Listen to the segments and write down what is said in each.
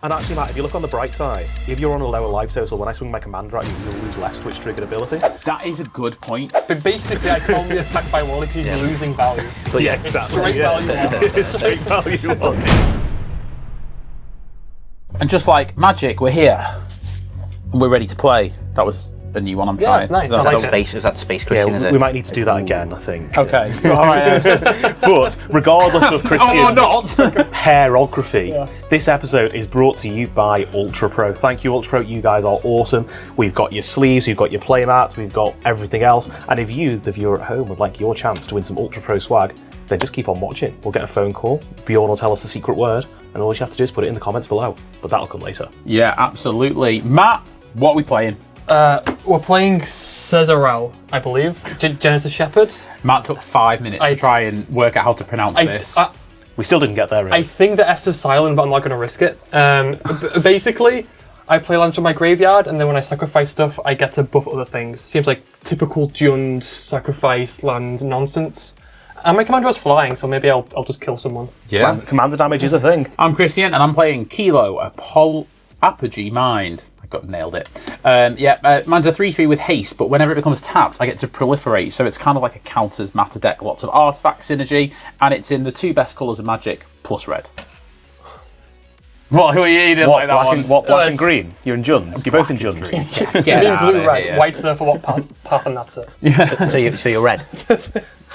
And actually, Matt, if you look on the bright side, if you're on a lower life total, when I swing my commander at you, you'll lose less Twitch triggered ability. That is a good point. But basically, I can't be attacked by Wally because he's losing value. But yeah, exactly. Straight value loss. It's straight value loss. And just like magic, we're here. And we're ready to play. That was a new one I'm trying. Nice. Is that space Christian, is it? We might need to do that again, I think. Okay. Alright. But regardless of Christian's Or not. hairography, this episode is brought to you by Ultra Pro. Thank you, Ultra Pro. You guys are awesome. We've got your sleeves, we've got your playmats, we've got everything else. And if you, the viewer at home, would like your chance to win some Ultra Pro swag, then just keep on watching. We'll get a phone call. Bjorn will tell us the secret word, and all you have to do is put it in the comments below. But that'll come later. Yeah, absolutely. Matt, what are we playing? We're playing Szarel, I believe. Genesis Shepherd. Matt took 5 minutes to try and work out how to pronounce this. We still didn't get there, really. I think the S is silent, but I'm not going to risk it. Basically, I play lands from my graveyard, and then when I sacrifice stuff, I get to buff other things. Seems like typical Jund sacrifice land nonsense. And my commander was flying, so maybe I'll just kill someone. Yeah. Commander damage is a thing. I'm Christian, and I'm playing Kilo, a Apogee Mind. Nailed it. Mine's a 3/3 with haste, but whenever it becomes tapped, I get to proliferate, so it's kind of like a counters matter deck, lots of artifact synergy, and it's in the 2 best colours of Magic, plus red. What? Who are you eating like that one? Black and green? You're in Junds. You're both in Junds. Get Green, out blue, of red. here. White's there for what path, and that's it. So you're red.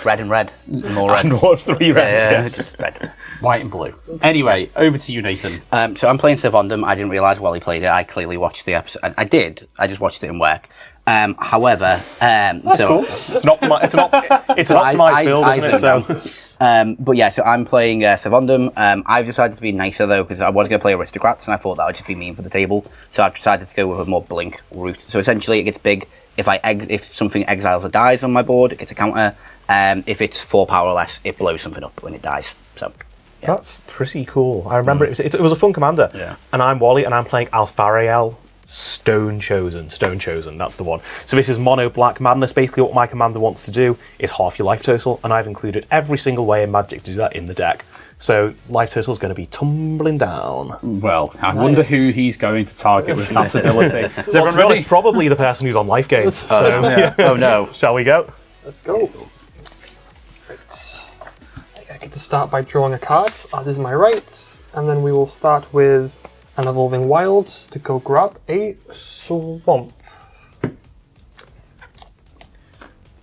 Red and red. More red. And what, 3 reds? Yeah, just red. White and blue. Anyway, over to you, Nathan. So I'm playing Vondam. I didn't realise while he played it. I clearly watched the episode. I did. I just watched it in work. However, That's cool. It's an optimised build, isn't it? So. But yeah, so I'm playing Vondam. I've decided to be nicer though because I was going to play Aristocrats and I thought that would just be mean for the table. So I've decided to go with a more blink route. So essentially, it gets big. If something exiles or dies on my board, it gets a counter. If it's 4 power or less, it blows something up when it dies. So. Yeah. That's pretty cool. I remember it was a fun commander. Yeah. And I'm Wally, and I'm playing Alpharael, Stonechosen, that's the one. So this is mono black madness. Basically what my commander wants to do is half your life total, and I've included every single way in Magic to do that in the deck. So life total is going to be tumbling down. Well, I wonder who he's going to target with that ability. Well, to be honest, probably the person who's on life gains. So, yeah. Oh no. Shall we go? Let's go. I get to start by drawing a card, as is my right, and then we will start with an Evolving Wilds to go grab a Swamp.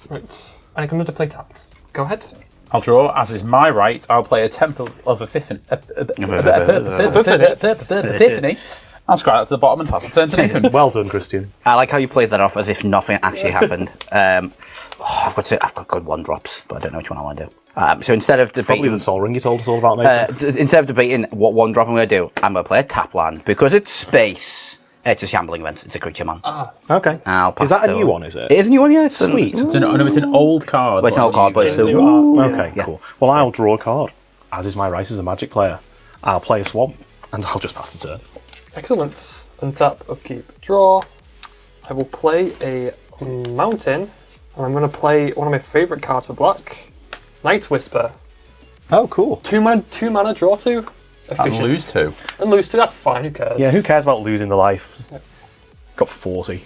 Right, and I come to play tapped. Go ahead. I'll draw, as is my right. I'll play a Temple of Epiphany. I'll scroll out to the bottom and pass the turn to Nathan. Well done, Christian. I like how you played that off as if nothing actually happened. I've got good 1-drops, but I don't know which one I want to do. So instead of debating, Probably the Sol Ring you told us all about, Nathan. instead of debating what 1-drop I'm going to do, I'm going to play a tap land because it's space. It's a shambling event. It's a creature man. Okay. I'll pass Is that it a new over. one, is it? It is a new one, yeah. It's Sweet. It's an old card. Well, it's an old card, but it's new still. art. Okay, cool. Well, I'll draw a card, as is my right as a Magic player. I'll play a Swamp, and I'll just pass the turn. Excellent. Untap, upkeep, draw. I will play a Mountain, and I'm going to play one of my favourite cards for black, Night Whisper. Oh, cool. 2 mana, draw 2. And lose 2. And lose 2, that's fine, who cares? Yeah, who cares about losing the life? Got 40.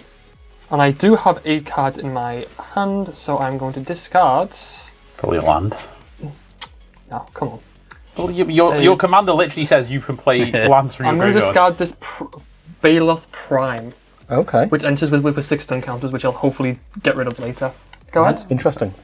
And I do have 8 cards in my hand, so I'm going to discard. Probably a land. No, come on. Well, your commander literally says you can play lands from your I'm going to graveyard. discard this Baloth Prime, Okay. which enters with 6 stun counters, which I'll hopefully get rid of later. Go ahead. Interesting.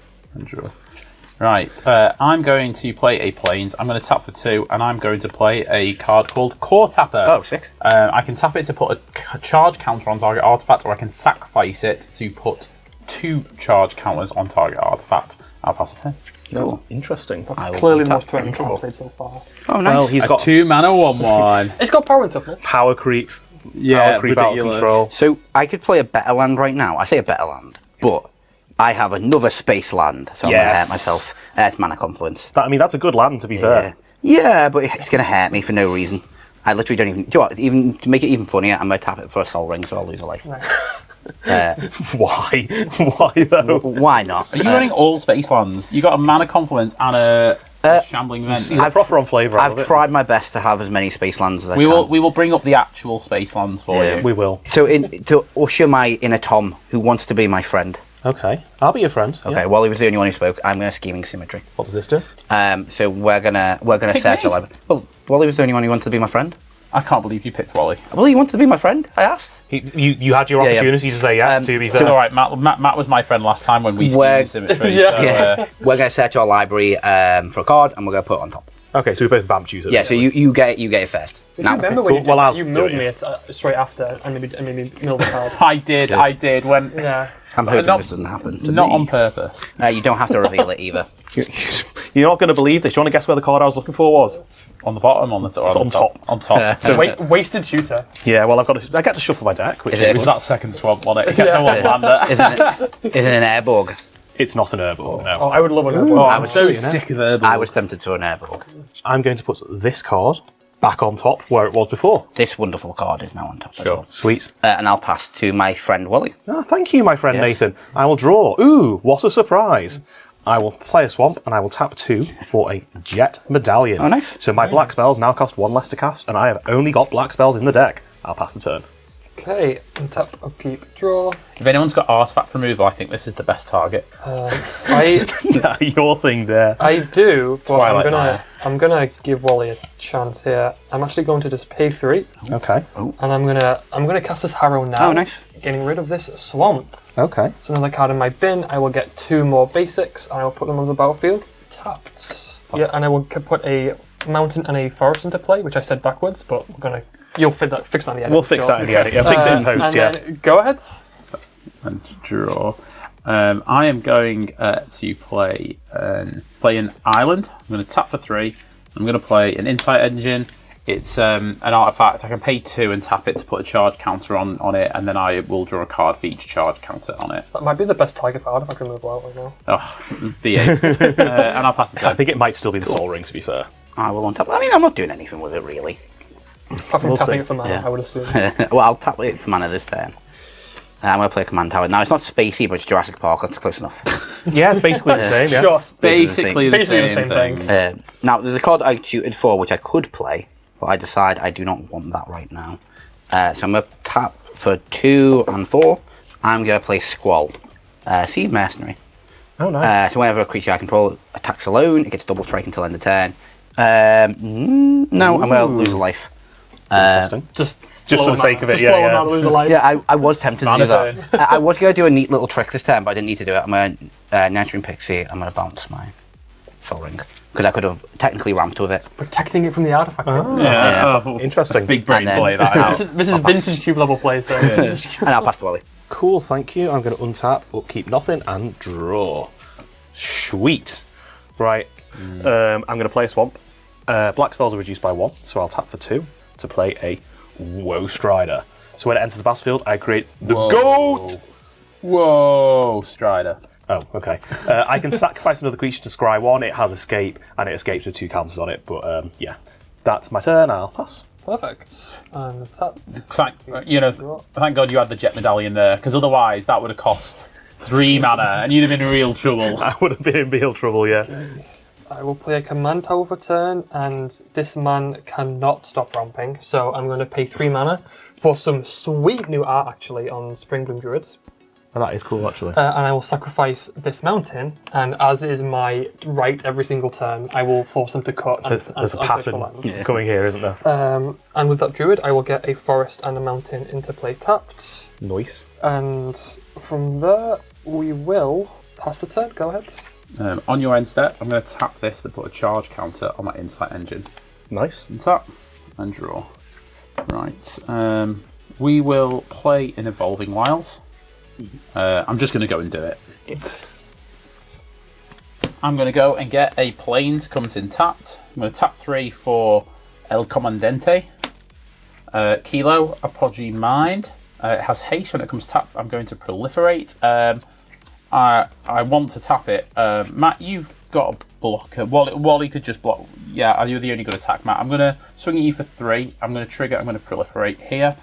Right, I'm going to play a Plains. I'm going to tap for 2, and I'm going to play a card called Core Tapper. Oh, sick. I can tap it to put a charge counter on target artifact, or I can sacrifice it to put 2 charge counters on target artifact. I'll pass the turn. That's interesting. That's clearly the most threatening card played so far. Oh, nice. Well, he's A got 2 mana 1/1. It's got power and toughness. power creep. Yeah, Power creep out of ridiculous. control. So I could play a better land right now. I say a better land, but I have another space land, so I'm going to hurt myself. It's Mana Confluence. That's a good land, to be fair. Yeah, but it's going to hurt me for no reason. I literally don't even... Do you know what? Even to make it even funnier, I'm going to tap it for a Sol Ring, so I'll lose a life. Why? Why, though? Why not? Are you running all space lands? You got a Mana Confluence and a Shambling event. He's proper on flavour. I've tried my best to have as many space lands as I We can. will bring up the actual space lands for you. We will. So to usher my inner Tom, who wants to be my friend. Okay, I'll be your friend. Okay, Wally was the only one who spoke. I'm going to scheming symmetry. What does this do? So we're gonna search our library. Well, Wally was the only one who wanted to be my friend. I can't believe you picked Wally. Well, he wanted to be my friend. I asked. You had your opportunity to say yes. To be It's fair, all right. Matt was my friend last time when we We're- schemed symmetry. Yeah. We're going to search our library for a card, and we're going to put it on top. okay, so we both vamped you. Yeah. So you get it first. Do you remember when you did well, I'll that? You do milled it, me straight after, and maybe milled the card. I did. When Yeah. I'm hoping Not- this doesn't happen to not me. on purpose. You don't have to reveal it either. You're not going to believe this. Do you want to guess where the card I was looking for was? On the bottom, on the top, on top. On top. So Wasted tutor. Yeah, well, I get to shuffle my deck, which Is is it? It was that second swamp on it. You Yeah. don't want lander. Isn't it an airborg? it's not an herbal. No. Oh, I would love an Oh, apple. I'm so you know. sick of herbal. I was tempted to an airborg. I'm going to put this card back on top where it was before. This wonderful card is now on top. Sure. Sweet. And I'll pass to my friend Wally. Ah, thank you, my friend Yes. Nathan. I will draw. Ooh, what a surprise. I will play a swamp and I will tap 2 for a jet medallion. Oh, nice. So my black spells now cost 1 less to cast, and I have only got black spells in the deck. I'll pass the turn. Okay, untap, upkeep, draw. If anyone's got artifact removal, I think this is the best target. I Your thing there. do, but Twilight I'm gonna give Wally a chance here. I'm actually going to just pay 3, Okay. and I'm gonna cast this Harrow now. Oh, nice. Getting rid of this swamp. Okay. So another card in my bin. I will get 2 more basics, and I will put them on the battlefield. Tapped. Yeah, and I will put a mountain and a forest into play, which I said backwards, but you'll fix that in the edit. We'll fix that in the edit. Yeah, fix it in post, and yeah. then go ahead. And draw. I am going to play an island. I'm going to tap for 3. I'm going to play an insight engine. It's an artifact. I can pay 2 and tap it to put a charge counter on it, and then I will draw a card for each charge counter on it. That might be the best target for artifact removal out right now. Oh, B8. And I'll pass the I turn. think it might still be the Soul Ring, to be fair. I will on top. I mean, I'm not doing anything with it really. Apart from We'll tapping see. it for mana, Yeah. I would assume. Well, I'll tap it for mana this turn. I'm going to play a command tower. Now, it's not spacey, but it's Jurassic Park. That's close enough. Yeah, it's basically the same, yeah. Just Basically the same thing. Now, there's a card I tutored for, which I could play, but I decide I do not want that right now. So I'm going to tap for 2 and 4. I'm going to play Squall. Seed Mercenary. Oh, nice. So whenever a creature I control attacks alone, it gets double strike until end of turn. No, I'm going to lose a life. Interesting. Just Just flow for the them sake out. of it, Just yeah, flow them yeah. out, lose a life. Yeah, I was tempted to do Mana that. I was going to do a neat little trick this turn, but I didn't need to do it. I'm going to Nurturing Pixie. I'm going to bounce my Soul Ring. Because I could have technically ramped with it. Protecting it from the artifact. Yeah. Oh, Interesting. big brain And then- play that. This is vintage cube level play, so. And I'll pass to Wally. Cool, thank you. I'm going to untap, upkeep nothing, and draw. Sweet. Right. I'm going to play a swamp. Black spells are reduced by 1, so I'll tap for 2 to play a Woe Strider. So when it enters the battlefield, I create the goat! Whoa, Strider. Oh, okay. I can sacrifice another creature to scry 1. It has escape, and it escapes with 2 counters on it. But yeah, that's my turn. I'll pass. Perfect. And tap. Thank God you had the jet medallion there, because otherwise that would have cost 3 mana, and you'd have been in real trouble. I would have been in real trouble, yeah. I will play a command tower for turn, and this man cannot stop ramping, so I'm going to pay 3 mana for some sweet new art, actually, on Springbloom Druids. And that is cool, actually. And I will sacrifice this mountain, and as is my right every single turn, I will force them to cut. There's a pattern lands. coming here, isn't there? And with that druid, I will get a forest and a mountain into play tapped. Nice. And from there, we will pass the turn. Go ahead. On your end step, I'm going to tap this to put a charge counter on my insight engine. Nice. And tap and draw. Right. We will play in Evolving Wilds. I'm just going to go and do it. I'm going to go and get a Plains comes in tapped. I'm going to tap 3 for El Comandante. Kilo, Apogee Mind. It has haste when it comes tapped. I'm going to proliferate. I want to tap it. Matt, you've got a blocker. Wally could just block. Yeah, you're the only good attack, Matt. I'm going to swing at you for 3. I'm going to trigger. I'm going to proliferate here.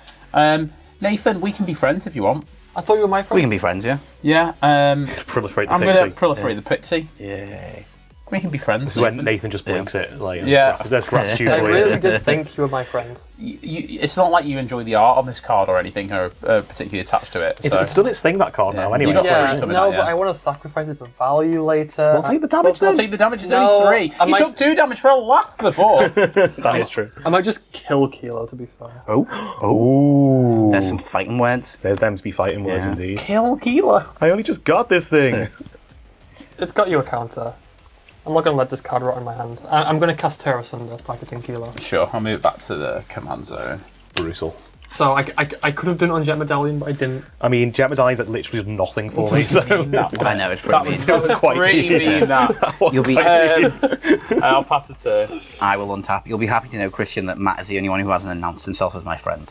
Nathan, we can be friends if you want. I thought you were my friend. We can be friends, yeah? Yeah. Proliferate the I'm pixie. going to proliferate the pixie. Yay. We can be friends. This is when Nathan just blinks it. Like, Yeah. there's gratitude I for really you. did think you were my friend. It's not like you enjoy the art on this card or anything, or particularly attached to it. So. It's done its thing, that card, now, Yeah. anyway. You're not Yeah, worried coming no, out, but yeah. I want to sacrifice it for value later. Well, take the damage I'll then. take the damage. It's No, only 3. I You might- took 2 damage for a laugh before. That is true. I might just kill Kilo, to be fair. Ooh. There's some fighting words. There's them to be fighting words, Yeah. indeed. Kill Keela. I only just got this thing. It's got you a counter. I'm not going to let this card rot in my hand. I'm going to cast Terror Sunder, targeting Kilo. Sure, I'll move back to the command zone. Brutal. So I could have done it on Jet Medallion, but I didn't. I mean, Jet Medallion's literally did nothing for me, so... I know, it's pretty mean. That was quite pretty mean. mean, that. You'll be, I'll pass it to... I will untap. You'll be happy to know, Christian, that Matt is the only one who hasn't announced himself as my friend.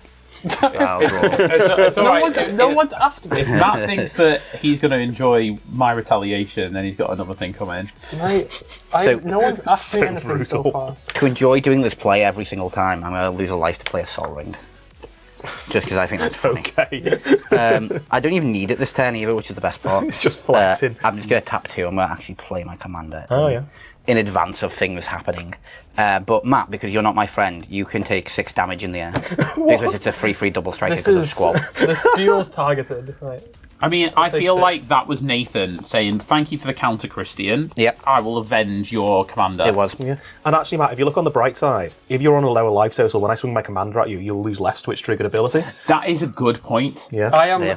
I'll draw. It's all right. No one's asked me. If Matt thinks that he's going to enjoy my retaliation, then he's got another thing coming. No one's asked me So anything so brutal. far. To enjoy doing this play every single time, I'm going to lose a life to play a Sol Ring. Just because I think that's funny. Okay. I don't even need it this turn either, which is the best part. It's just flexing. I'm just going to tap 2. I'm going to actually play my commander. Oh, yeah. In advance of things happening. But Matt, because you're not my friend, you can take 6 damage in the air. Because it's a 3/3 double striker This because of is Squall. this feels targeted. Right. I mean, I Takes feel 6. like that was Nathan saying, thank you for the counter, Christian. Yep. I will avenge your commander. It was. Yeah. And actually, Matt, if you look on the bright side, if you're on a lower life total, when I swing my commander at you, you'll lose less to its triggered ability. That is a good point. Yeah. I am. Yeah.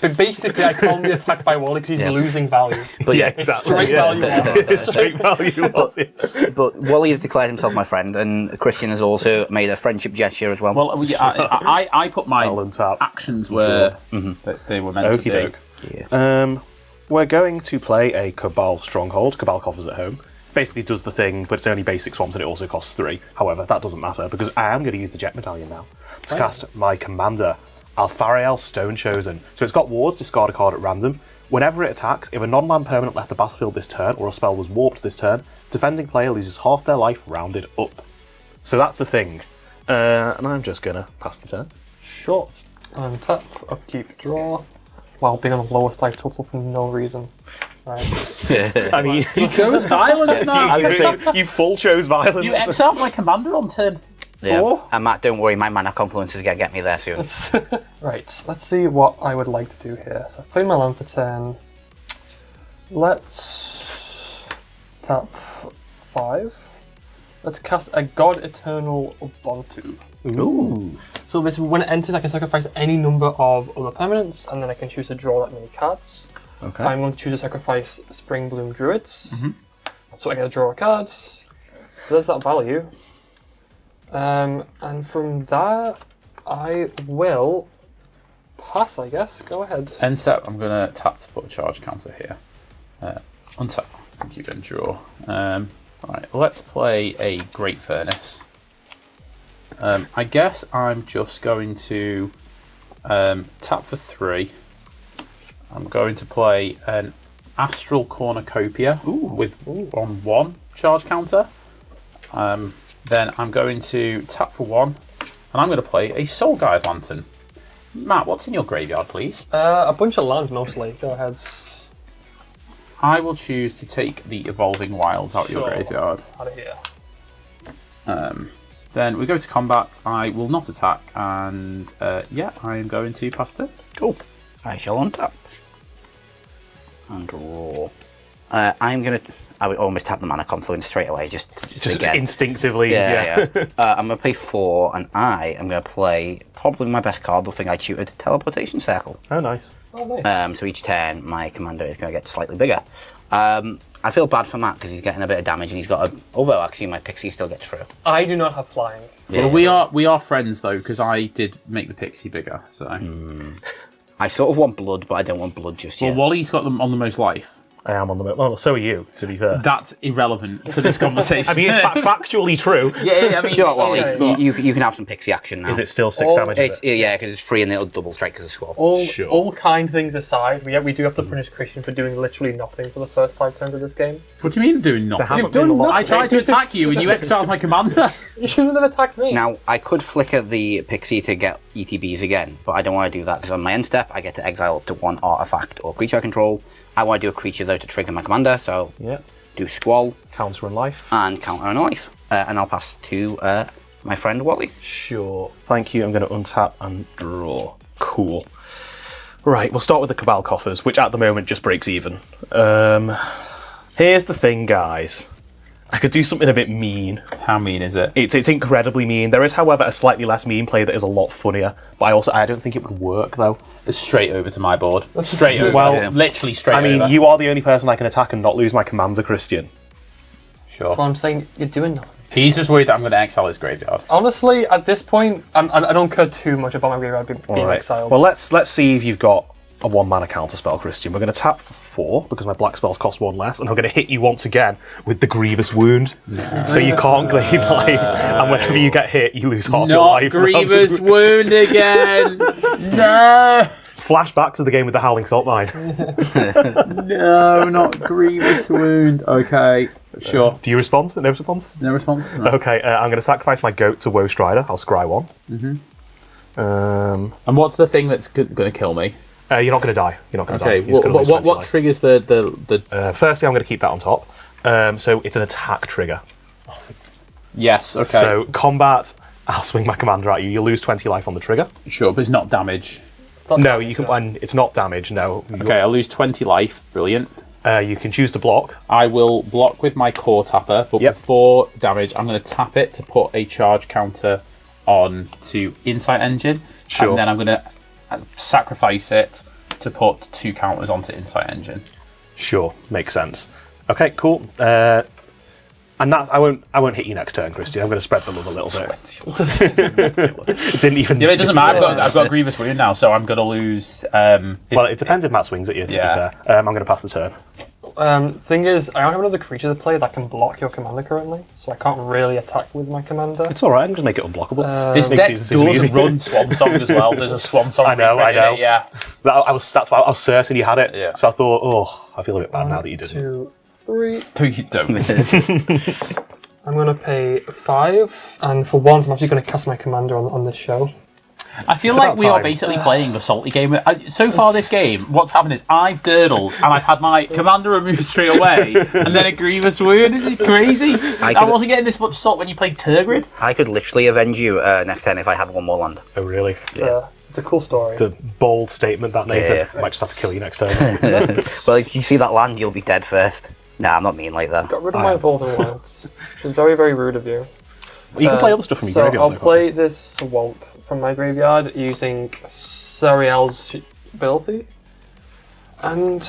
But basically, I can't be attacked by Wally because he's Yeah. losing value. But yeah, It's straight value loss. Straight value loss. but Wally has declared himself my friend, and Christian has also made a friendship gesture as well. Well, I put my I'll untap. actions where that they were meant Okie to do. doke. Yeah. We're going to play a Cabal Stronghold. Cabal coffers at home. Basically does the thing, but it's only basic swamps and it also costs 3. However, that doesn't matter because I am going to use the Jet Medallion now to cast my commander, Alpharael Stonechosen. So it's got wards, discard a card at random. Whenever it attacks, if a non-land permanent left the battlefield this turn or a spell was warped this turn, defending player loses half their life rounded up. So that's the thing. And I'm just going to pass the turn. Sure. Tap, upkeep, draw. While being on the lowest life total for no reason. Right. I mean, You chose violence now. you full chose violence. You exiled my commander on turn Yeah. 4. And Matt, don't worry, my mana confluence is going to get me there soon. Right, let's see what I would like to do here. So I've played my land for 10. Let's tap 5. Let's cast a God Eternal Ubuntu. Ooh. So this, when it enters, I can sacrifice any number of other permanents, and then I can choose to draw that many cards. Okay. I'm going to choose to sacrifice Spring Bloom Druids. So I get to draw a card. There's that value. And from there, I will pass, I guess. Go ahead. End step, I'm going to tap to put a charge counter here. Untap. Thank you, then draw. Right, let's play a Great Furnace. I guess I'm just going to tap for 3. I'm going to play an Astral Cornucopia with on 1 charge counter. Then I'm going to tap for 1, and I'm going to play a Soul Guide Lantern. Matt, what's in your graveyard, please? A bunch of lands mostly. Go ahead. I will choose to take the Evolving Wilds out of your Sure. graveyard. Out of here. Then we go to combat. I will not attack, and yeah, I am going to pass it. Cool. I shall untap. And draw. I'm going to... I would almost tap the mana confluence straight away, just again. Instinctively. Yeah. I'm going to play 4, and I am going to play probably my best card, the thing I tutored, Teleportation Circle. Oh, nice. Oh, nice. So each turn, my commander is going to get slightly bigger. I feel bad for Matt because he's getting a bit of damage, and he's got a... Although, actually, my pixie still gets through. I do not have flying. Yeah. Well, we are friends though, because I did make the pixie bigger. So I sort of want blood, but I don't want blood just well, yet. Wally's got them on the most life. I am on the... Well, so are you, to be fair. That's irrelevant to this conversation. I mean, it's factually true. yeah, I mean, Sure, well, yeah. you can have some pixie action now. Is it still 6 damage? It's, yeah, because it's free and it'll double strike because of Squall. All kind things aside, we do have to punish Christian for doing literally nothing for the first 5 turns of this game. What do you mean doing nothing? haven't been a lot. I tried to attack you and you exiled my commander. You shouldn't have attacked me. Now, I could flicker the pixie to get ETBs again, but I don't want to do that because on my end step, I get to exile up to 1 artifact or creature I control. I want to do a creature, though, to trigger my commander, so Yeah. do Squall, Counter on life. and Counter on Life. And I'll pass to my friend Wally. Sure. Thank you. I'm going to untap and draw. Cool. Right, we'll start with the Cabal Coffers, which at the moment just breaks even. Here's the thing, guys. I could do something a bit mean. How mean is it? It's incredibly mean. There is, however, a slightly less mean play that is a lot funnier. But I don't think it would work, though. It's straight over to my board. Straight over. Well, literally straight over. I mean, you are the only person I can attack and not lose my commander, Christian. Sure. That's what I'm saying. You're doing nothing. He's just worried that I'm going to exile his graveyard. Honestly, at this point, I don't care too much about my graveyard being Right. exiled. Well, let's see if you've got a 1-mana counter spell, Christian. We're going to tap for 4 because my black spells cost 1 less, and I'm going to hit you once again with the Grievous Wound. No. So you can't gain life, and whenever you get hit, you lose half your life. Not Grievous Wound again! No! Flashback to the game with the Howling Salt Mine. No, not Grievous Wound. Okay, sure. Do you respond? No response? No response? No. Okay, I'm going to sacrifice my goat to Woe Strider. I'll scry 1. And what's the thing that's going to kill me? You're not going to die. You're not going to die. Okay, You're just gonna lose 20 what life. triggers the... Firstly, I'm going to keep that on top. So it's an attack trigger. Yes, okay. So combat, I'll swing my commander at you. You'll lose 20 life on the trigger. Sure, but it's not damage. No, you can. And it's not damage. No. Okay, I'll lose 20 life. Brilliant. You can choose to block. I will block with my core tapper, but before damage, I'm going to tap it to put a charge counter on to Insight Engine. Sure. And then I'm going to sacrifice it to put 2 counters onto Insight Engine. Sure, makes sense. Okay, cool. And that I won't hit you next turn, Christian. I'm going to spread the love a little bit. It didn't even. Yeah, it doesn't matter. I've got a Grievous Wound now, so I'm going to lose. Well, it depends if Matt swings at you. To be fair, I'm going to pass the turn. Thing is, I don't have another creature to play that can block your commander currently, so I can't really attack with my commander. It's all right. I can just make it unblockable. This Makes deck your decision does easy. run Swan Song as well. There's a Swan Song. I know. It, yeah. That's why I was certain you had it. Yeah. So I thought, oh, I feel a bit bad now that you didn't. 2, 3. No, you don't. I'm going to pay 5, and for once, I'm actually going to cast my commander on this show. I feel It's like about we are time. basically playing the salty game. So far this game, what's happened is I've dirtled and I've had my commander removed straight away, and then a Grievous Wound. This is crazy. I wasn't getting this much salt when you played Turgid. I could literally avenge you next turn if I had 1 more land. Oh, really? It's a cool story. It's a bold statement, that, Nathan. Yeah. I might just have to kill you next turn. Well, if you see that land, you'll be dead first. Nah, I'm not mean like that. Got rid of my Evolving Wilds, which is very, very rude of you. You can play other stuff from your So graveyard. I'll play this Swamp from my graveyard using Szarel's ability. And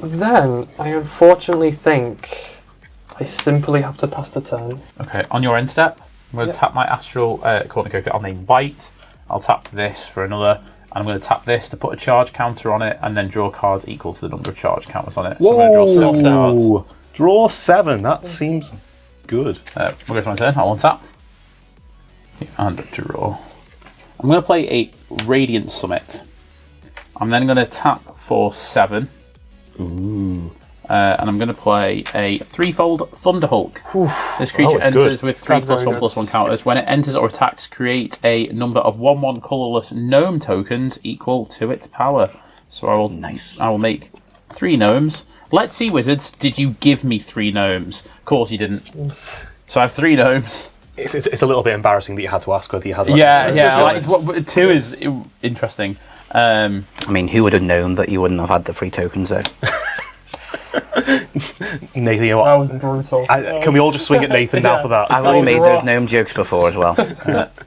then I unfortunately think I simply have to pass the turn. Okay, on your end step, I'm going to tap my Astral Cornucopia. I'll name White. I'll tap this for another. And I'm going to tap this to put a charge counter on it, and then draw cards equal to the number of charge counters on it. So I'm going to draw 7 cards. Draw 7. That seems good. We'll go to my turn. I'll untap. And draw. I'm going to play a Radiant Summit. I'm then going to tap for 7. Ooh. And I'm going to play a 3-fold Thunderhulk. This creature it's enters good. with 3 That's plus very 1 plus good. 1 counters. When it enters or attacks, create a number of 1/1 colourless gnome tokens equal to its power. So I will make 3 gnomes. Let's see, Wizards, did you give me 3 gnomes? Of course you didn't. So I have 3 gnomes. It's a little bit embarrassing that you had to ask whether you had. Like 2 is interesting. I mean, who would have known that you wouldn't have had the 3 tokens though? Nathan, you know That what? was brutal. Can we all just swing at Nathan now for that? I've already made those gnome jokes before as well.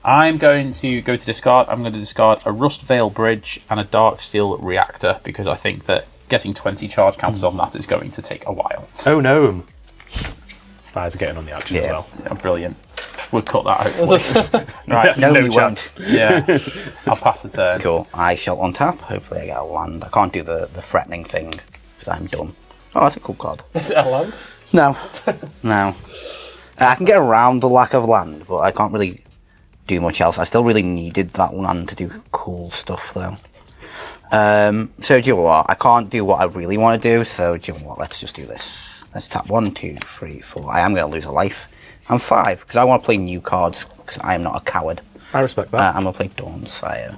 I'm going to go to discard. I'm going to discard a Rust Veil Bridge and a Dark Steel Reactor because I think that getting 20 charge counters on that is going to take a while. Oh, no. Fires are getting on the action as well. Yeah, brilliant. We'll cut that hopefully. Right. No, No you chance. won't. Yeah. I'll pass the turn. Cool. I shall untap. Hopefully I get a land. I can't do the threatening thing because I'm dumb. Oh, that's a cool card. Is it a land? No. No. I can get around the lack of land, but I can't really do much else. I still really needed that land to do cool stuff, though. So, do you know what? I can't do what I really want to do, so do you know what? Let's just do this. Let's tap 1, 2, 3, 4. I am going to lose a life. And 5, because I want to play new cards, because I am not a coward. I respect that. I'm going to play Dawn Sire.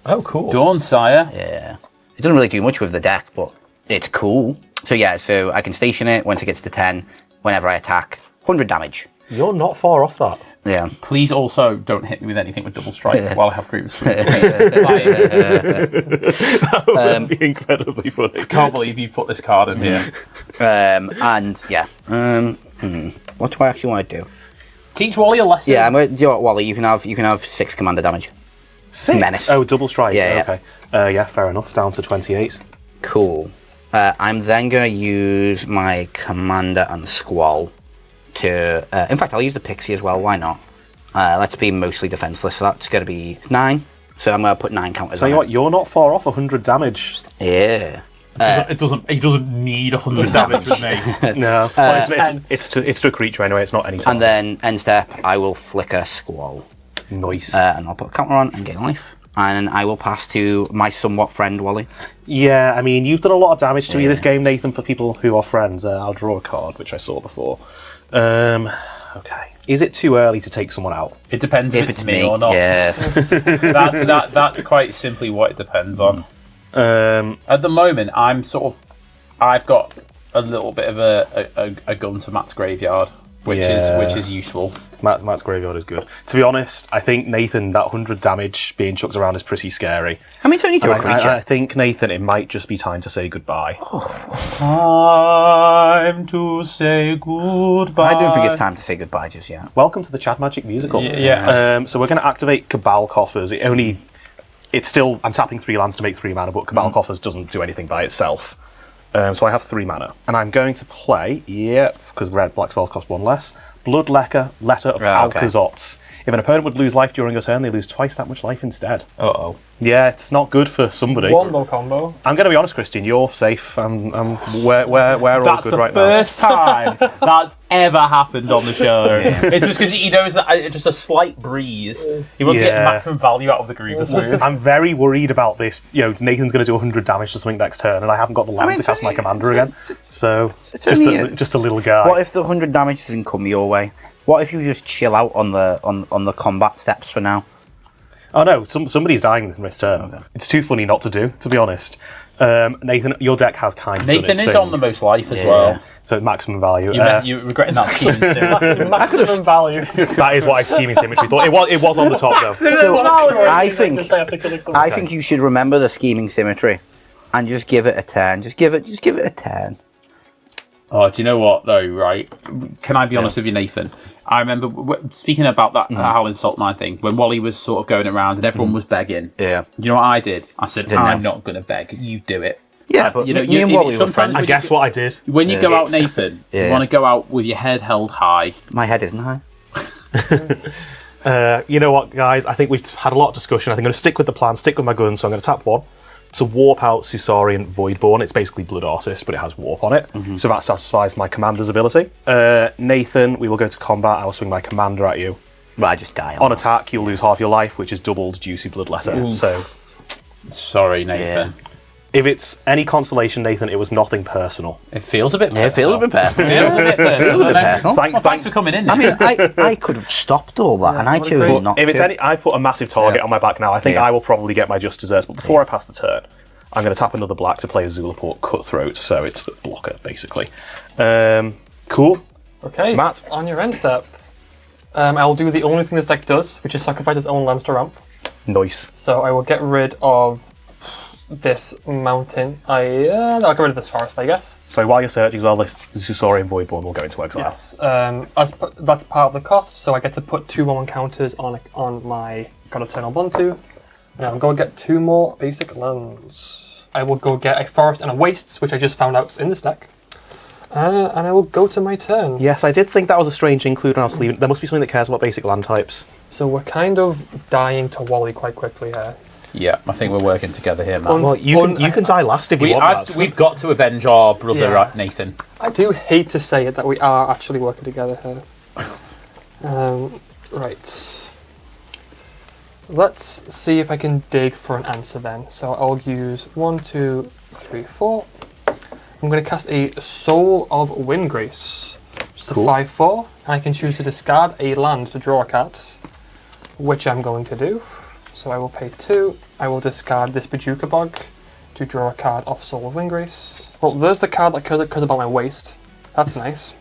Oh, cool. Dawn Sire. Yeah. It doesn't really do much with the deck, but it's cool. So yeah, so I can station it once it gets to 10. whenever I attack. 100 damage. You're not far off that. Yeah. Please also don't hit me with anything with double strike while I have Grievous Wound. That would be incredibly funny. I can't believe you put this card in here. And yeah. What do I actually want to do? Teach Wally a lesson. Yeah, I'm going to do it, Wally. You can have 6 commander damage. 6? Menace. Oh, double strike. Yeah, okay. Yeah, fair enough. Down to 28. Cool. I'm then going to use my commander and squall to. In fact, I'll use the pixie as well. Why not? Let's be mostly defenseless. So that's going to be 9. So I'm going to put 9 counters. Tell you what, you're not far off 100 damage. Yeah. He doesn't need 100 damage with me. No, well, it's to a creature anyway. It's not any. And then end step, I will flicker squall. Nice. And I'll put a counter on and gain life. And I will pass to my somewhat friend Wally. Yeah, I mean, you've done a lot of damage to me this game, Nathan. For people who are friends, I'll draw a card, which I saw before. Okay. Is it too early to take someone out? It depends if it's me or not. Yeah. That's quite simply what it depends on. At the moment, I've got a little bit of a gun to Matt's graveyard, which is useful. Matt's graveyard is good. To be honest, I think Nathan, that 100 damage being chucked around is pretty scary. I mean, it's only to a creature. I think, Nathan, it might just be time to say goodbye. Time to say goodbye. I don't think it's time to say goodbye just yet. Welcome to the Chad Magic musical. Yeah. So we're going to activate Cabal Coffers. I'm tapping 3 lands to make 3 mana, but Cabal Coffers doesn't do anything by itself. So I have 3 mana. And I'm going to play, because black spells cost 1 less, Bloodletter of Alcazotz. If an opponent would lose life during a turn, they lose twice that much life instead. Uh-oh. Yeah, it's not good for somebody. Wombo combo. I'm going to be honest, Christian, you're safe. We're all good right now. That's the first time that's ever happened on the show. It's just because he knows that just a slight breeze. He wants to get the maximum value out of the Grievous Wound. I'm very worried about this. Nathan's going to do 100 damage to something next turn, and I haven't got the land to cast my commander again. So, just a little guy. What if the 100 damage doesn't come your way? What if you just chill out on the combat steps for now? Oh no, somebody's dying this turn. Okay. It's too funny not to do, to be honest. Nathan, your deck has kind of Nathan is on the most life as well. So maximum value. You're regretting that scheming symmetry. Maximum value. That is what I scheming symmetry thought. It was on the top though. I think you should remember the scheming symmetry and just give it a turn. Just give it a turn. Oh, do you know what though? Right? Can I be honest with you, Nathan? I remember speaking about that Howling Salt Mine thing when Wally was sort of going around and everyone was begging. Yeah. You know what I did? I said, I'm not going to beg. You do it. Yeah, but me and Wally were friends. I guess what I did. When you go out, Nathan, you want to go out with your head held high. My head isn't high. You know what, guys? I think we've had a lot of discussion. I think I'm going to stick with the plan, stick with my gun. So I'm going to tap 1 to warp out Szarel Voidborn. It's basically Blood Artist, but it has warp on it. So that satisfies my commander's ability. Nathan, we will go to combat. I will swing my commander at you. Well, I just die. On attack, you'll lose half your life, which is doubled Juicy Bloodletter. Oof. So, sorry, Nathan. Yeah. If it's any consolation, Nathan, it was nothing personal. It feels a bit personal. It feels a bit personal. Thanks for coming in. I mean, I could have stopped all that, and I chose not if it's to. I've put a massive target on my back now. I think I will probably get my just desserts. But before I pass the turn, I'm going to tap another black to play a Zulaport Cutthroat. So it's a blocker, basically. Cool. Okay, Matt. On your end step, I'll do the only thing this deck does, which is sacrifice its own lands to ramp. Nice. So I will get rid of this mountain. I'll get rid of this forest, I guess. So while you're searching as well, this Szarel Voidborn will go into exile. Yes. That's part of the cost, so I get to put 2 more encounters on my God Eternal Buntu. Now I'm going to get 2 more basic lands. I will go get a forest and a wastes, which I just found out is in this deck. And I will go to my turn. Yes, I did think that was a strange include, and I was leaving. There must be something that cares about basic land types. So we're kind of dying to Wally quite quickly here. Yeah, I think we're working together here, man. Well, you can die last if you want. We've got to avenge our brother, Nathan. I do hate to say it that we are actually working together here. Right. Let's see if I can dig for an answer then. So I'll use 1, 2, 3, 4. I'm going to cast a Soul of Windgrace. Just a 5/4, and I can choose to discard a land to draw a card, which I'm going to do. So I will pay 2. I will discard this Bajuka Bog to draw a card off Soul of Windgrace. Well, there's the card that cares about my waste. That's nice.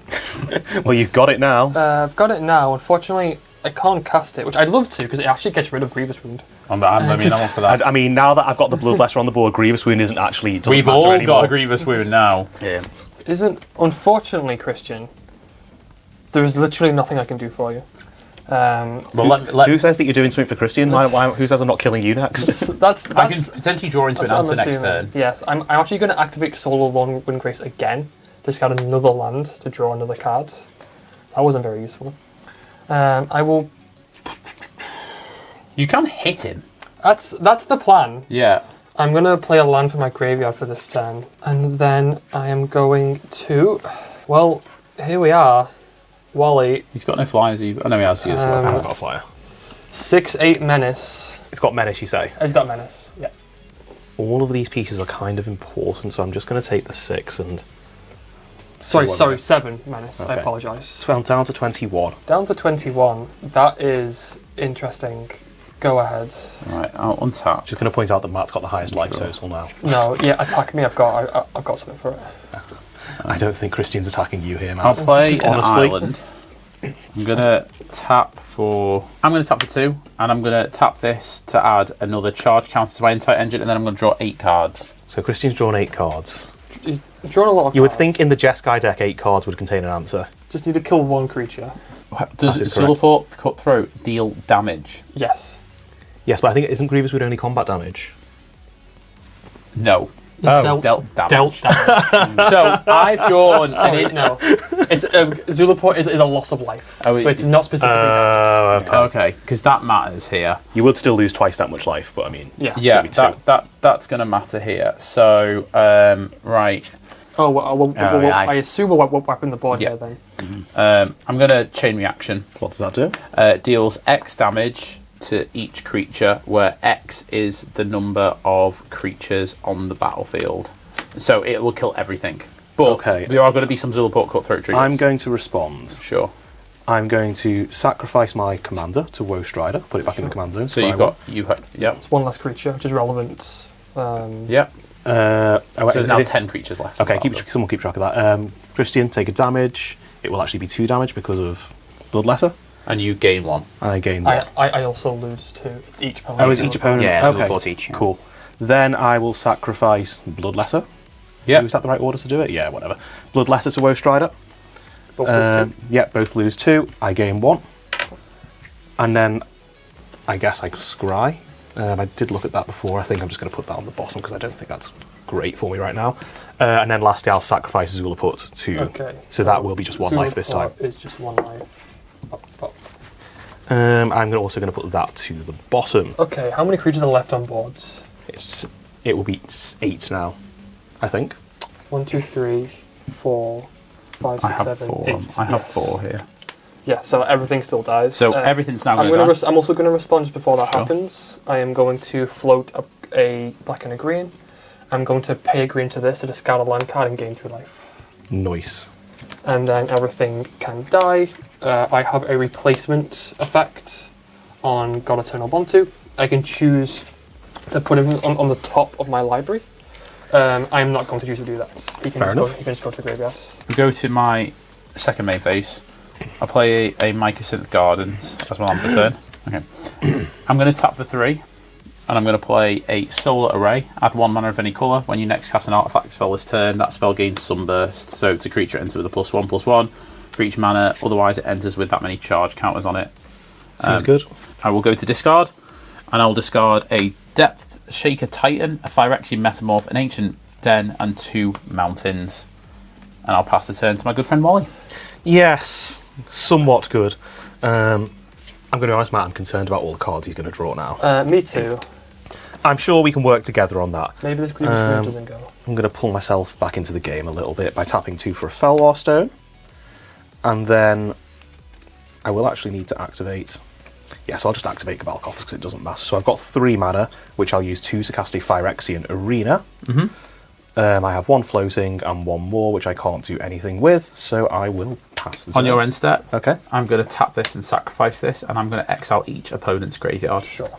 Well, you've got it now. I've got it now. Unfortunately, I can't cast it, which I'd love to, because it actually gets rid of Grievous Wound. I'm on for that. I mean, now that I've got the Bloodlesser on the board, Grievous Wound isn't actually. We've all anymore. got a Grievous Wound now. Yeah. Unfortunately, Christian, there is literally nothing I can do for you. Who says that you're doing something for Christian? Who says I'm not killing you next? That's I can potentially draw into an what I'm answer next assuming. turn. Yes, I'm actually going to activate Solar Lawn Windgrace again. Discard another land to draw another card. That wasn't very useful. I will. You can hit him. That's the plan. Yeah. I'm going to play a land from my graveyard for this turn, and then I am going to. Well, here we are. Wally. He's got no flyers either. Oh, no, he has. He has I haven't got a flyer. 6/8 Menace. It's got Menace, you say? It's got Menace, yeah. All of these pieces are kind of important, so I'm just going to take the 6 and... Sorry, 7 Menace. Okay. I apologise. So I'm down to 21. Down to 21. That is interesting. Go ahead. Right, I'll untap. Just going to point out that Matt's got the highest life total now. No, yeah, attack me. I've got something for it. I don't think Christian's attacking you here, Matt. I'll play an Honestly. island. I'm gonna tap for 2, and I'm gonna tap this to add another charge counter to my Insight engine, and then I'm gonna draw 8 cards. So Christian's drawn 8 cards. He's drawn a lot of You would cards. think in the Jeskai deck 8 cards would contain an answer. Just need to kill one creature. Does is correct. Zulaport Cutthroat deal damage? Yes. Yes, but I think isn't Grievous with only combat damage? No. Dealt damage. Dealt damage. So I've drawn Sorry, no. It's Zulaport is a loss of life. Oh, So it's not specifically damage. Okay, because that matters here. You would still lose twice that much life, but I mean... Yeah. Yeah, it's gonna be 2. that's going to matter here. So, right. Oh, well, I assume we'll weapon the board Yeah. here then. I'm going to chain reaction. What does that do? Deals X damage to each creature, where X is the number of creatures on the battlefield. So it will kill everything. But Okay. there are going to be some Zulaport Cutthroat triggers. I'm going to respond. Sure. I'm going to sacrifice my commander to Woe Strider, put it back in the command zone. So you've got... Yep. It's one less creature, which is relevant. Yep. So So there's now 10 creatures left. Okay, someone keep track of that. Christian, take a damage. It will actually be 2 damage because of Bloodlesser. And you gain 1. And I gain 1. I also lose 2. It's each opponent. Oh, is each opponent? Yeah, okay. Zulaport each. Yeah. Cool. Then I will sacrifice Bloodlesser. Yep. Is that the right order to do it? Yeah, whatever. Bloodlesser to Woe Strider. Both lose 2. Yeah, both lose 2. I gain 1. And then I guess I scry. I did look at that before. I think I'm just going to put that on the bottom because I don't think that's great for me right now. And then lastly, I'll sacrifice Zulaport to... Okay. So that will be just 1 life this time. It's just 1 life. I'm also going to put that to the bottom. Okay, how many creatures are left on boards? It will be 8 now, I think. 1, 2, 3, 4, 5, 6, I have 7, 4. 8. I have Yes. 4 here. Yeah, so everything still dies. So everything's now I'm going to die. I'm also going to respond just before that Sure. happens. I am going to float a black and a green. I'm going to pay a green to this to discard a land card and gain 3 life. Nice. And then everything can die. I have a replacement effect on God Eternal Bontu. I can choose to put him on the top of my library. I'm not going to choose to do that. He can just go to the graveyard. Go to my second main phase. I'll play a Mycosynth Gardens as my land for turn. Okay. I'm going to tap for 3, and I'm going to play a Solar Array. Add 1 mana of any colour. When you next cast an artifact spell this turn, that spell gains Sunburst. So it's a creature enters with a +1/+1 for each mana. Otherwise, it enters with that many charge counters on it. Seems good. I will go to discard, and I'll discard a Depth Shaker Titan, a Phyrexian Metamorph, an Ancient Den, and 2 Mountains. And I'll pass the turn to my good friend Wally. Yes, somewhat good. I'm going to be honest, Matt, I'm concerned about all the cards he's going to draw now. Me too. I'm sure we can work together on that. Maybe this Grievous Wound doesn't go. I'm going to pull myself back into the game a little bit by tapping 2 for a Felwar Stone. And then I will actually need to activate... Yeah, so I'll just activate Cabal Coffers because it doesn't matter. So I've got 3 mana, which I'll use 2 to cast a Phyrexian Arena. I have 1 floating and 1 more, which I can't do anything with, so I will pass this On your end step, Okay. I'm going to tap this and sacrifice this, and I'm going to exile each opponent's graveyard. Sure.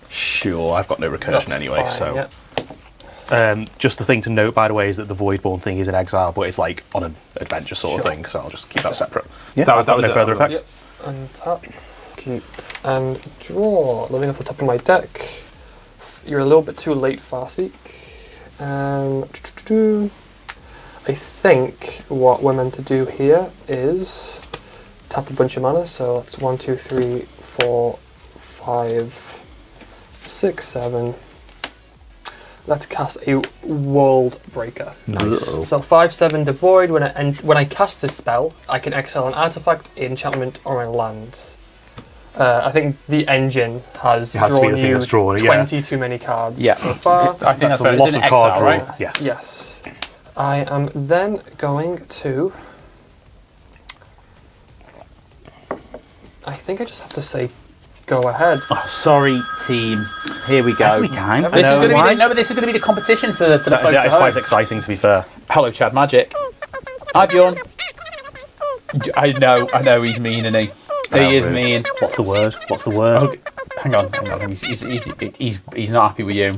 Sure, I've got no recursion That's anyway, fine, so... yeah. Just the thing to note, by the way, is that the Voidborn thing is in exile, but it's like on an adventure sort of thing, so I'll just keep that separate. Yeah, that was no further effects. Yep. Untap, keep, and draw. Living off the top of my deck. You're a little bit too late, Farseek. I think what we're meant to do here is tap a bunch of mana, so that's 1, 2, 3, 4, 5, 6, 7. Let's cast a World Breaker. Nice. So 5/7 devoid. When I cast this spell, I can exile an artifact, enchantment, or a land. I think the engine has drawn you 20 too many cards so far. I think that's a lot of card draw. Right? Yes. Yes. I am then going to. I think I just have to say, go ahead. Oh, sorry, team. Here we go. Every time. This is going to be the competition for the folks That at is home. quite exciting, to be fair. Hello, Chad Magic. Hi, Bjorn. I know, he's mean, isn't he? He is mean. What's the word? Okay, hang on. He's not happy with you.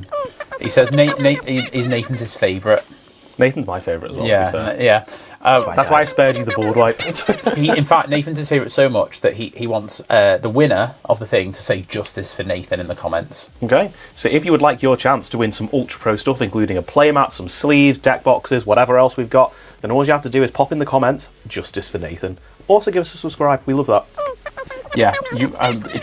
He says Nathan's his favourite. Nathan's my favourite as well, to be fair. Yeah. That's why I spared you the board wipe. In fact, Nathan's his favourite so much that he wants the winner of the thing to say justice for Nathan in the comments. Okay, so if you would like your chance to win some Ultra Pro stuff, including a playmat, some sleeves, deck boxes, whatever else we've got, then all you have to do is pop in the comments, justice for Nathan. Also give us a subscribe, we love that. Yeah,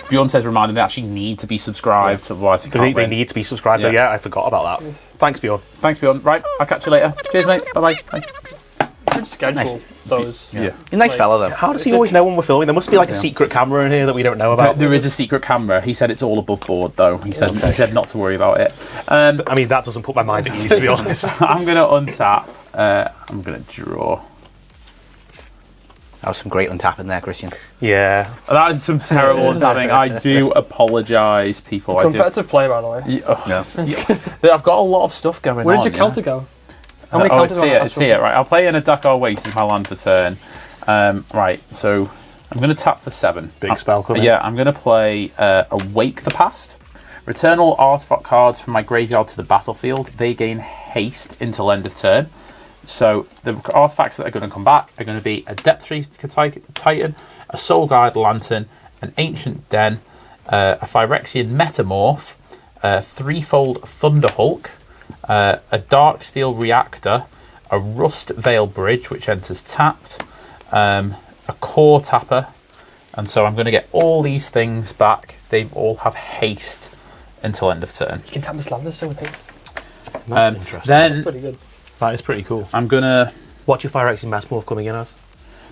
Bjorn says remind them they actually need to be subscribed, otherwise They need to be subscribed, though, I forgot about that. Thanks, Bjorn. Thanks, Bjorn. Right, I'll catch you later. Cheers, mate. Bye-bye. Bye. Good schedule, those. You're a nice fella, though. How does he always know when we're filming? There must be like a secret camera in here that we don't know about. There is a secret camera. He said it's all above board, though. He said not to worry about it. I mean, that doesn't put my mind at ease, to be honest. I'm going to untap. I'm going to draw. That was some great untapping there, Christian. Yeah. That was some terrible untapping. I do apologise, people. Competitive play, by the way. I've got a lot of stuff going on. Where did your counter go? How many counters are it's here. Right, I'll play in a Dakar Waste as my land for turn. Right, so I'm going to tap for 7. Big spell coming. Yeah, I'm going to play Awake the Past. Return all artifact cards from my graveyard to the battlefield. They gain haste until end of turn. So the artifacts that are going to come back are going to be a Depth Seeker Titan, a Soul Guide Lantern, an Ancient Den, a Phyrexian Metamorph, a Threefold Thunderhulk, a Dark Steel Reactor, a Rust Veil Bridge, which enters tapped, a Core Tapper, and so I'm going to get all these things back. They all have haste until end of turn. You can tap this land with haste. That's interesting. That's pretty good. That is pretty cool. I'm going to... What's your Phyrexian Metamorph coming in as?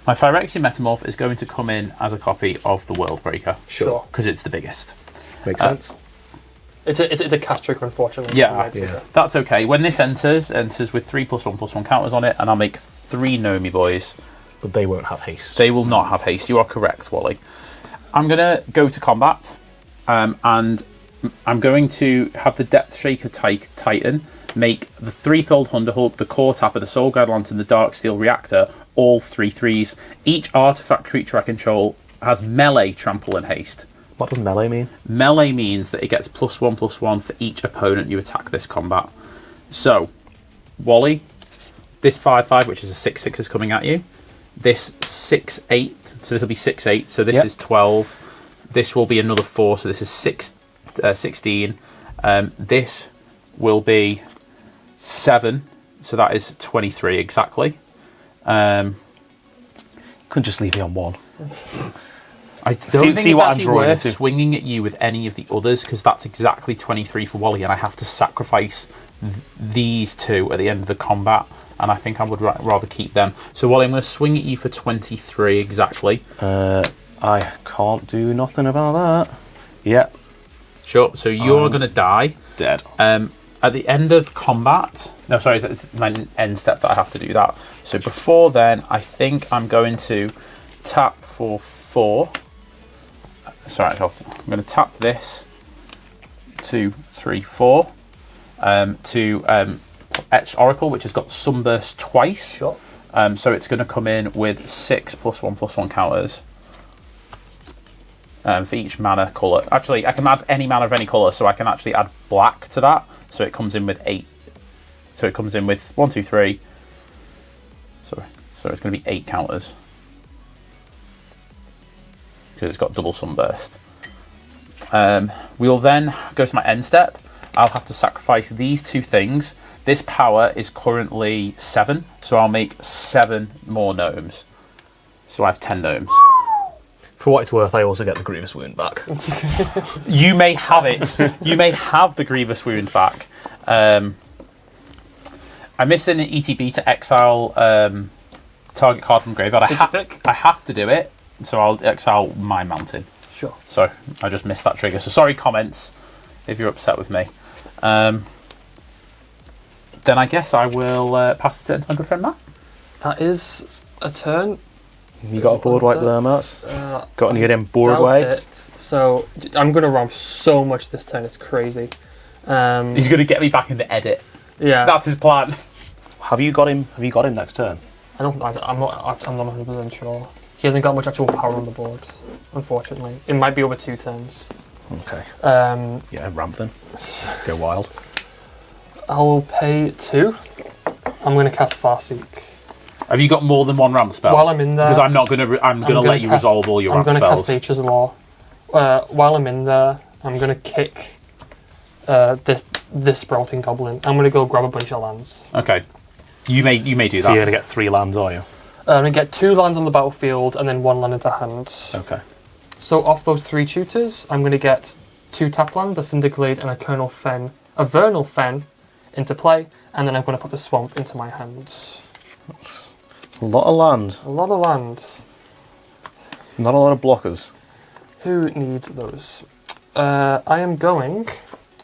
My Phyrexian Metamorph is going to come in as a copy of the World Breaker. Sure. Because it's the biggest. Makes sense. It's a cast trigger, unfortunately. Yeah, that's okay. When this enters with 3+1/+1 counters on it, and I'll make 3 Nomi boys. But they won't have haste. They will not have haste. You are correct, Wally. I'm going to go to combat, and I'm going to have the Depth Shaker Titan make the Threefold Thunderhulk, the Core Tapper, the Soul Guide Lantern, the Dark Steel Reactor, all 3/3s. Each artifact creature I control has melee, trample, and haste. What does melee mean? Melee means that it gets +1/+1 for each opponent you attack this combat. So, Wally, this 5/5, which is a 6/6, is coming at you. This 6/8, so this will be 6/8, so this is 12. This will be another 4, so this is 16. This will be 7, so that is 23 exactly. Couldn't just leave me on 1. I don't think it's actually worth swinging at you with any of the others, because that's exactly 23 for Wally, and I have to sacrifice these 2 at the end of the combat, and I think I would rather keep them. So Wally, I'm going to swing at you for 23 exactly. I can't do nothing about that. Yep. Sure, so you're going to die. Dead. At the end of combat... No, sorry, it's my end step that I have to do that. So before then, I think I'm going to tap for 4. Sorry, I'm going to tap this 2, 3, 4 to Etched Oracle, which has got Sunburst twice. Sure. So it's going to come in with 6 +1/+1 counters for each mana colour. Actually, I can add any mana of any colour, so I can actually add black to that. So it comes in with 8 So it comes in with 1, 2, 3. Sorry, so it's going to be 8 counters. Because it's got double sunburst. We'll then go to my end step. I'll have to sacrifice these 2 things. This power is currently 7, so I'll make 7 more gnomes. So I have 10 gnomes. For what it's worth, I also get the Grievous Wound back. You may have it. You may have the Grievous Wound back. I'm missing an ETB to exile target card from graveyard. I have to do it, so I'll exile my mountain. Sure. So I just missed that trigger. So sorry, comments, if you're upset with me. Then I guess I will pass the turn to my good friend Matt. That is a turn. You got a board wipe there, Matt? Got any of them board wipes? So I'm going to ramp so much this turn, it's crazy. He's going to get me back in the edit. Yeah. That's his plan. Have you got him next turn? I'm not 100% sure. He hasn't got much actual power on the board, unfortunately. It might be over 2 turns. Okay. Yeah, ramp then. Go wild. I will pay 2. I'm going to cast Farseek. Have you got more than 1 ramp spell? While I'm in there, because I'm not going to. I'm going to let you resolve all your ramp spells. I'm going to cast Nature's Law. While I'm in there, I'm going to kick this sprouting goblin. I'm going to go grab a bunch of lands. Okay. You may do So that. you're going to get 3 lands, are you? I'm going to get 2 lands on the battlefield and then 1 land into hand. Okay. So off those 3 tutors, I'm going to get 2 tap lands, a Cinderglade and a Vernal Fen into play, and then I'm going to put the Swamp into my hands. That's a lot of land. A lot of lands. Not a lot of blockers. Who needs those? I am going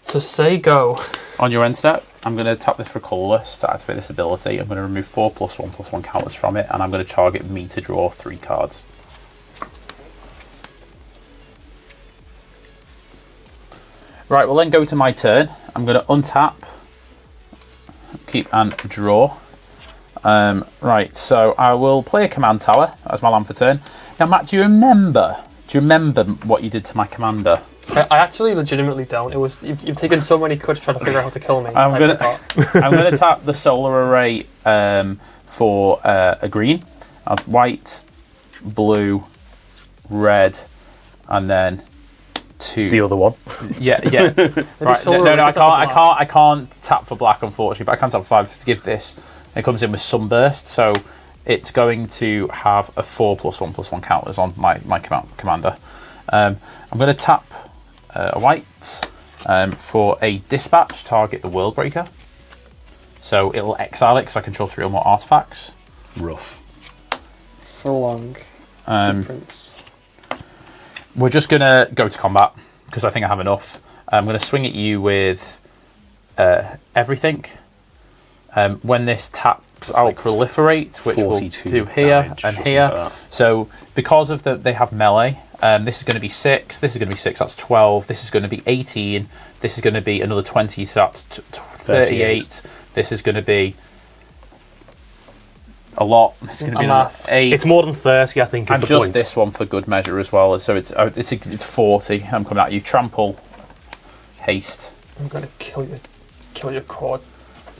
to say go. On your end step, I'm going to tap this for colourless to activate this ability. I'm going to remove 4+1/+1 counters from it, and I'm going to target me to draw 3 cards. Right, we'll then go to my turn. I'm going to untap, keep and draw. Right, so I will play a command tower as my land for turn. Now, Matt, do you remember what you did to my commander? I actually legitimately don't. It was you've taken so many cuts trying to figure out how to kill me. I'm gonna tap the solar array for a green. I have white, blue, red, and then 2. The other one. Yeah. Right. No. I can't tap for black, unfortunately, but I can tap for 5 to give this. It comes in with sunburst, so it's going to have a 4+1/+1 counters on my commander. I'm going to tap a white for a dispatch, target the World Breaker. So it'll exile it because I control 3 or more artifacts. Rough. So long. We're just going to go to combat because I think I have enough. I'm going to swing at you with everything. When this taps, I'll proliferate, which we'll do here and here. Like so because of they have melee, this is going to be 6, this is going to be 6, that's 12, this is going to be 18, this is going to be another 20, so that's 38. This is going to be a lot. This is going to be another 8. It's more than 30, I think, is and the just point. This one for good measure as well. So it's 40. I'm coming at you. Trample, haste. I'm going to kill your core.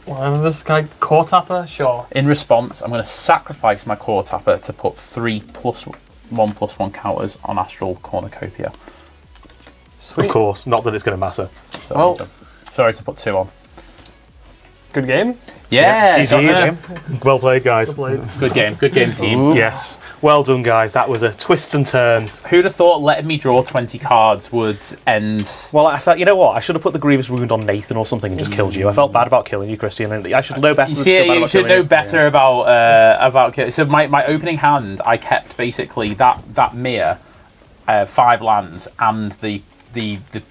Whatever this guy, core tapper, sure. In response, I'm going to sacrifice my core tapper to put 3+1/+1 counters on Astral Cornucopia. Sweet. Of course, not that it's going to matter. So well, sorry to put 2 on. Good game. Yeah, GG. Well played, guys. Good game team. Ooh. Yes, well done, guys. That was a twists and turns. Who'd have thought letting me draw 20 cards would end? Well, I felt, you know what? I should have put the Grievous Wound on Nathan or something and just killed you. I felt bad about killing you, Christian, and I should know better. You should know better about killing. So my opening hand, I kept basically that mirror, 5 lands, and the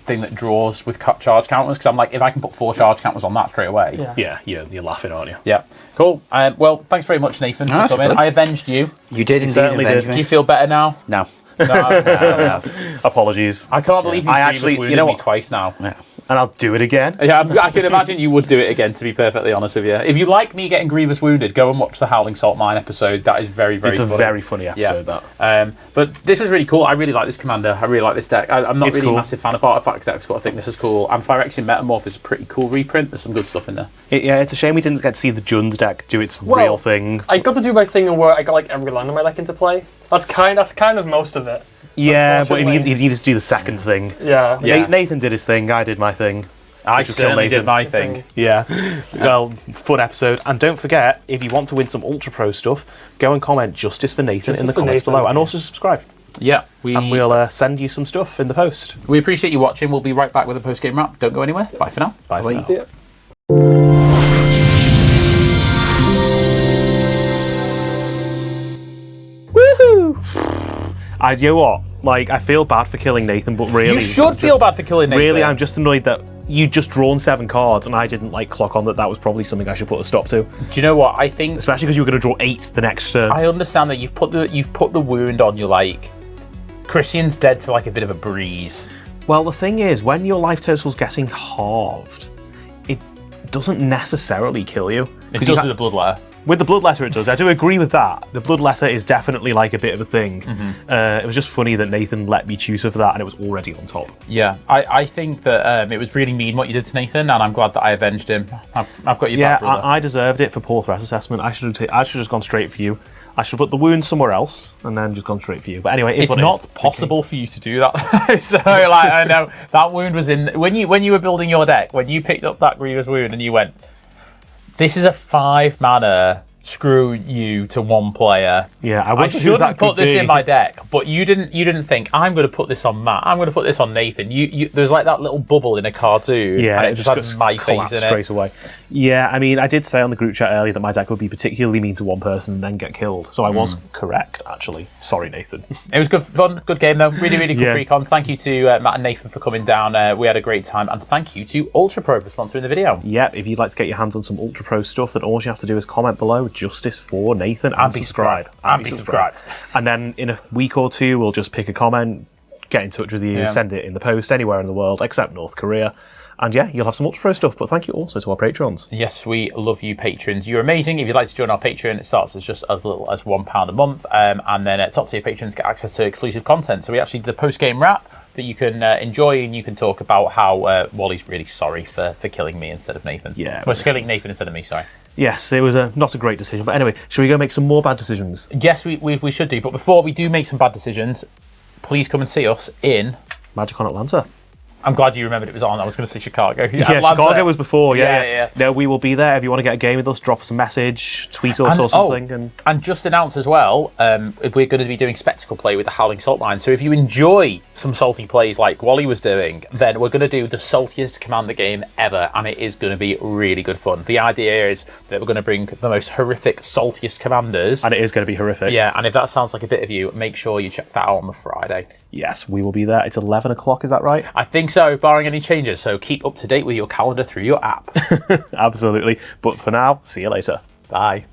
thing that draws with charge counters, because I'm like, if I can put 4 charge counters on that straight away. Yeah, you're laughing, aren't you? Yeah, cool. Well, thanks very much, Nathan, for coming. I avenged you. You did indeed certainly avenge did. me. Do you feel better now? No. No. Apologies. I can't believe you actually, me twice now. Yeah. and I'll do it again. Yeah, I can imagine you would do it again, to be perfectly honest with you. If you like me getting Grievous wounded, go and watch the Howling Salt Mine episode. That is very, very funny. It's a very funny episode, that. But this was really cool. I really like this commander. I really like this deck. I'm not really a massive fan of artifact decks, but I think this is cool. And Phyrexian Metamorph is a pretty cool reprint. There's some good stuff in there. It's a shame we didn't get to see the Jund deck do its real thing. I got to do my thing where I got like every land in my deck into play. That's kind of most of it. Yeah, but he needed to do the second thing. Yeah. Nathan did his thing, I did my thing. I certainly did my thing. Yeah. Well, fun episode. And don't forget, if you want to win some Ultra Pro stuff, go and comment Justice for Nathan in the comments below. And also subscribe. Yeah. And we'll send you some stuff in the post. We appreciate you watching. We'll be right back with a post-game wrap. Don't go anywhere. Bye for now. Bye for now. See ya. You know what? Like, I feel bad for killing Nathan, but really... You should feel bad for killing Nathan. Really, I'm just annoyed that you'd just drawn 7 cards and I didn't, like, clock on that was probably something I should put a stop to. Do you know what? I think... Especially because you were going to draw 8 the next turn. I understand that you've put the wound on you, like... Christian's dead to, like, a bit of a breeze. Well, the thing is, when your life total's getting halved, it doesn't necessarily kill you. It does with the Bloodletter. With the Bloodletter it does. I do agree with that. The Bloodletter is definitely like a bit of a thing. It was just funny that Nathan let me choose her for that and it was already on top. Yeah, I think that it was really mean what you did to Nathan, and I'm glad that I avenged him. I've got your back, brother. I deserved it for poor threat assessment. I should have just gone straight for you. I should put the wound somewhere else and then just gone straight for you. But anyway, it's not possible for you to do that. So, like, I know that wound was in when you were building your deck. When you picked up that Grievous wound and you went, "This is a 5 mana. Screw you to 1 player." Yeah, I shouldn't put this in my deck, but you didn't think I'm going to put this on Matt. I'm going to put this on Nathan. There's like that little bubble in a cartoon. Yeah, and it just had my face in it straight away. Yeah, I mean, I did say on the group chat earlier that my deck would be particularly mean to one person and then get killed. So I was correct, actually. Sorry, Nathan. It was good fun, good game though. Really, really good precons. Thank you to Matt and Nathan for coming down. We had a great time, and thank you to Ultra Pro for sponsoring the video. Yeah, if you'd like to get your hands on some Ultra Pro stuff, then all you have to do is comment below Justice for Nathan and subscribe. And be subscribed. And then in a week or 2, we'll just pick a comment, get in touch with you, send it in the post anywhere in the world except North Korea. And yeah, you'll have some Ultra Pro stuff. But thank you also to our patrons. Yes, we love you, patrons. You're amazing. If you'd like to join our Patreon, it starts as just as little as £1 a month. And then top tier patrons get access to exclusive content. So we actually did a post-game wrap that you can enjoy, and you can talk about how Wally's really sorry for killing me instead of Nathan. Yeah. Well, killing Nathan instead of me, sorry. Yes, it was not a great decision. But anyway, shall we go make some more bad decisions? Yes, we should do. But before we do make some bad decisions, please come and see us in... MagicCon Atlanta. I'm glad you remembered it was on. I was going to say Chicago. Yeah, Chicago was before. Yeah. No, we will be there. If you want to get a game with us, drop us a message, tweet us or something. And just announce as well, we're going to be doing spectacle play with the Howling Salt Mine. So if you enjoy some salty plays like Wally was doing, then we're going to do the saltiest commander game ever, and it is going to be really good fun. The idea is that we're going to bring the most horrific, saltiest commanders. And it is going to be horrific. Yeah, and if that sounds like a bit of you, make sure you check that out on the Friday. Yes, we will be there. It's 11 o'clock, is that right? I think so, barring any changes. So keep up to date with your calendar through your app. Absolutely. But for now, see you later. Bye.